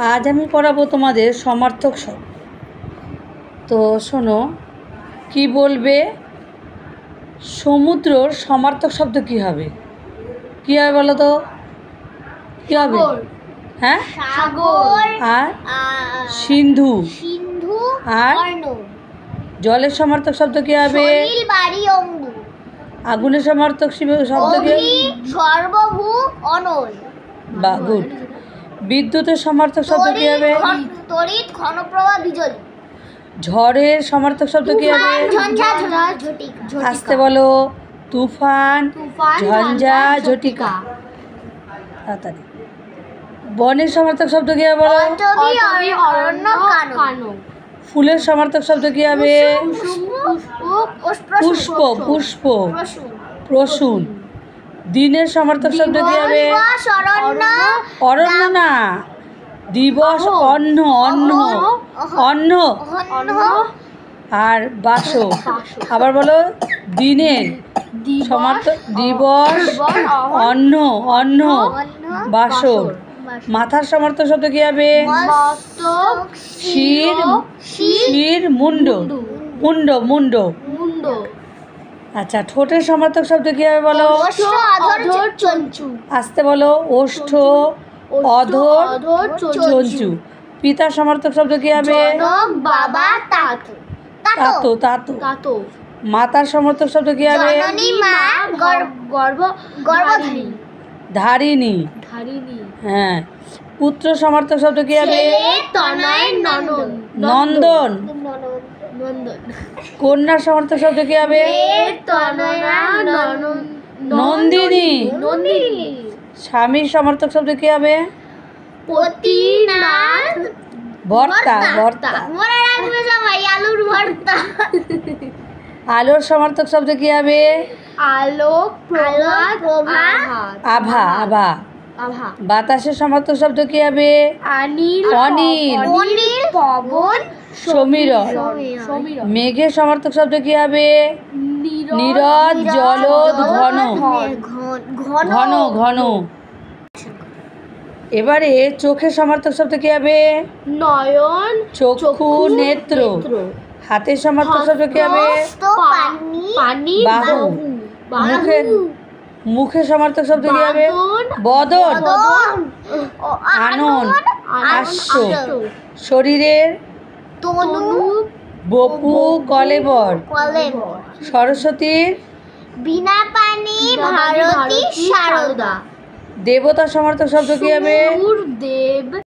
आज আমি পড়াবো তোমাদের সমার্থক শব্দ। তো শোনো, কি বলবে? সমুদ্রর সমার্থক শব্দ কি হবে? কি হবে বলো তো? কি হবে? হ্যাঁ, সাগর আর সিন্ধু। সিন্ধু আর জলের সমার্থক শব্দ কি হবে? বাড়ি অম্বু। আগুনের সমার্থক শব্দ কি? সর্বভূ অনল। বা গুড। বিদ্যুতের সমার্থক শব্দ কি হবে? তড়িৎ ঘনপ্রবাহ বিজলী। ঝড়ের সমার্থক শব্দ কি হবে? ঝঞ্ঝা ঝটিকা। আসতে বলো। তুফান, ঝঞ্ঝা, ঝটিকা। তাড়াতাড়ি। বনের সমার্থক শব্দ কি হবে বলো? অরণ্য কানন। ফুলের সমার্থক শব্দ কি হবে? পুষ্প, পুষ্প, প্রসূন। দিনের সমার্থক শব্দ কি হবে? অরণ্য না, দিবস। অন্ন, অন্ন, অন্ন। আর বাসো। আবার বলো। দিনের সমার্থক দিবস, অন্ন, অন্ন, বাসর। মাথার সমার্থক শব্দ কি হবে? শির, শির, মুন্ড, মুন্ড, মুন্ড। আচ্ছা, ঠোঁটের সমার্থক শব্দ কি হবে বলো? আসতে বলো। ওষ্ঠ, অধর, চঞ্চু। পিতার সমার্থক শব্দ কি হবে? বাবা, তাতো, তাতো। মাতার সমার্থক শব্দ কি হবে? গর্ভধারিণী। ধারিণী। হ্যাঁ। পুত্র সমার্থক শব্দ কি হবে? নন্দন। কন্যার সমার্থক শব্দ কি হবে? নন্দিনী। স্বামীর সমার্থক শব্দ কি হবে? ভর্তা, ভর্তা। আলুর ভর্তা। আলোর সমার্থক শব্দ কি হবে? আলোক, আভা, আভা। বাতাসের সমার্থক শব্দ কি হবে? অনিল, পবন, সমীরণ। মেঘের সমার্থক শব্দ কি হবে? নীরদ, জলদ, ঘন, ঘন, ঘন। এবারে চোখের সমার্থক শব্দ কি হবে? নয়ন, চক্ষু, নেত্র। হাতের সমার্থক শব্দ কি হবে? বাহু। মুখের সমার্থক শব্দ কি হবে? বদন, আনন, আশ্ব। শরীরের তনু, বপু, কলেবর। সরস্বতীর বিনা পানি, ভারতী, সারদা। দেবতার সমার্থক শব্দ কি হবে? দেব।